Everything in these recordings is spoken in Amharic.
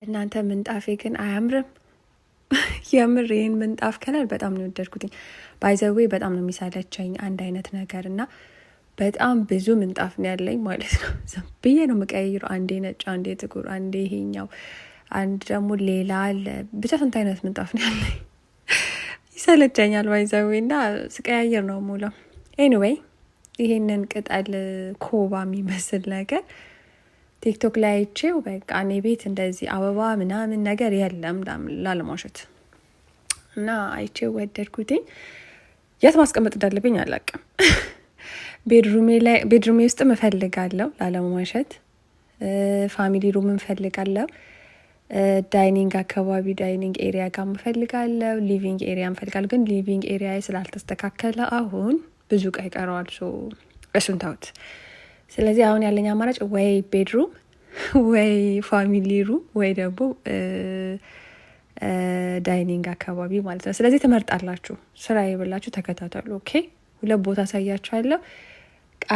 እናንተ ምንጣፌ ግን አያምርም? የምር ይህን ምንጣፍ ከለር በጣም ነው የወደድኩትኝ። ባይዘዌ በጣም ነው የሚሳለቸኝ አንድ አይነት ነገር እና በጣም ብዙ ምንጣፍ ነው ያለኝ ማለት ነው። ዝም ብዬ ነው የምቀይረው። አንዴ ነጭ፣ አንዴ ጥቁር፣ አንዴ ይሄኛው፣ አንድ ደግሞ ሌላ አለ። ብቻ ስንት አይነት ምንጣፍ ነው ያለኝ። ይሰለቸኛል ባይዘዌ እና ስቀያየር ነው ሙለው። ኤኒዌይ ይሄንን ቅጠል ኮባ የሚመስል ነገር ቲክቶክ ላይ አይቼው በቃ እኔ ቤት እንደዚህ አበባ ምናምን ነገር የለም ላለማሸት እና አይቼው ወደድኩትኝ። የት ማስቀመጥ እንዳለብኝ አላውቅም። ቤድሩሜ ውስጥ እፈልጋለሁ ላለማሸት፣ ፋሚሊ ሩም እፈልጋለሁ፣ ዳይኒንግ አካባቢ ዳይኒንግ ኤሪያ ጋር እፈልጋለሁ፣ ሊቪንግ ኤሪያ እፈልጋለሁ። ግን ሊቪንግ ኤሪያ ስላልተስተካከለ አሁን ብዙ እቃ ይቀረዋል። እሱን ተውት። ስለዚህ አሁን ያለኝ አማራጭ ወይ ቤድሩም ወይ ፋሚሊ ሩም ወይ ደግሞ ዳይኒንግ አካባቢ ማለት ነው። ስለዚህ ትመርጣላችሁ። ስራ ይብላችሁ፣ ተከታተሉ። ኦኬ፣ 2 ቦታ አሳያችኋለሁ።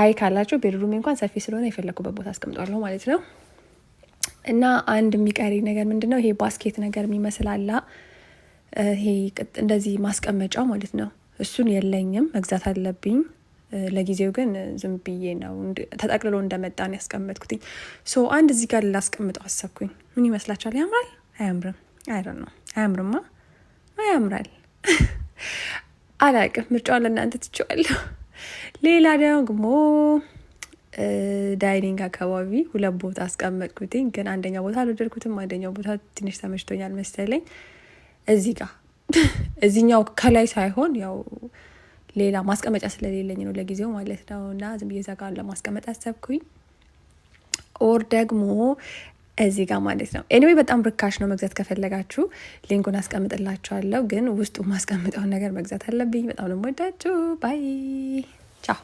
አይ ካላችሁ ቤድሩም እንኳን ሰፊ ስለሆነ የፈለኩበት ቦታ አስቀምጣለሁ ማለት ነው። እና አንድ የሚቀሪ ነገር ምንድነው? ይሄ ባስኬት ነገር የሚመስል አለ። ይሄ እንደዚህ ማስቀመጫው ማለት ነው። እሱን የለኝም፣ መግዛት አለብኝ። ለጊዜው ግን ዝም ብዬ ነው ተጠቅልሎ እንደመጣን ያስቀመጥኩትኝ። አንድ እዚህ ጋር ላስቀምጠው አሰብኩኝ። ምን ይመስላችኋል? ያምራል አያምርም? አይደል ነው። አያምርማ? ያምራል። አላውቅም፣ ምርጫውን ለእናንተ ትቼዋለሁ። ሌላ ደግሞ ዳይኒንግ አካባቢ 2 ቦታ አስቀመጥኩትኝ። ግን አንደኛው ቦታ አልወደድኩትም፣ አንደኛው ቦታ ትንሽ ተመችቶኛል መሰለኝ። እዚህ ጋር እዚህኛው ከላይ ሳይሆን ያው ሌላ ማስቀመጫ ስለሌለኝ ነው ለጊዜው ማለት ነው። እና ዝም ብዬ እዛ ጋር ለማስቀመጥ አሰብኩኝ። ኦር ደግሞ እዚህ ጋር ማለት ነው። ኤኒዌይ በጣም ርካሽ ነው። መግዛት ከፈለጋችሁ ሊንኩን አስቀምጥላችኋለሁ። ግን ውስጡ ማስቀምጠውን ነገር መግዛት አለብኝ። በጣም ነው የምወዳችሁ። ባይ ቻው።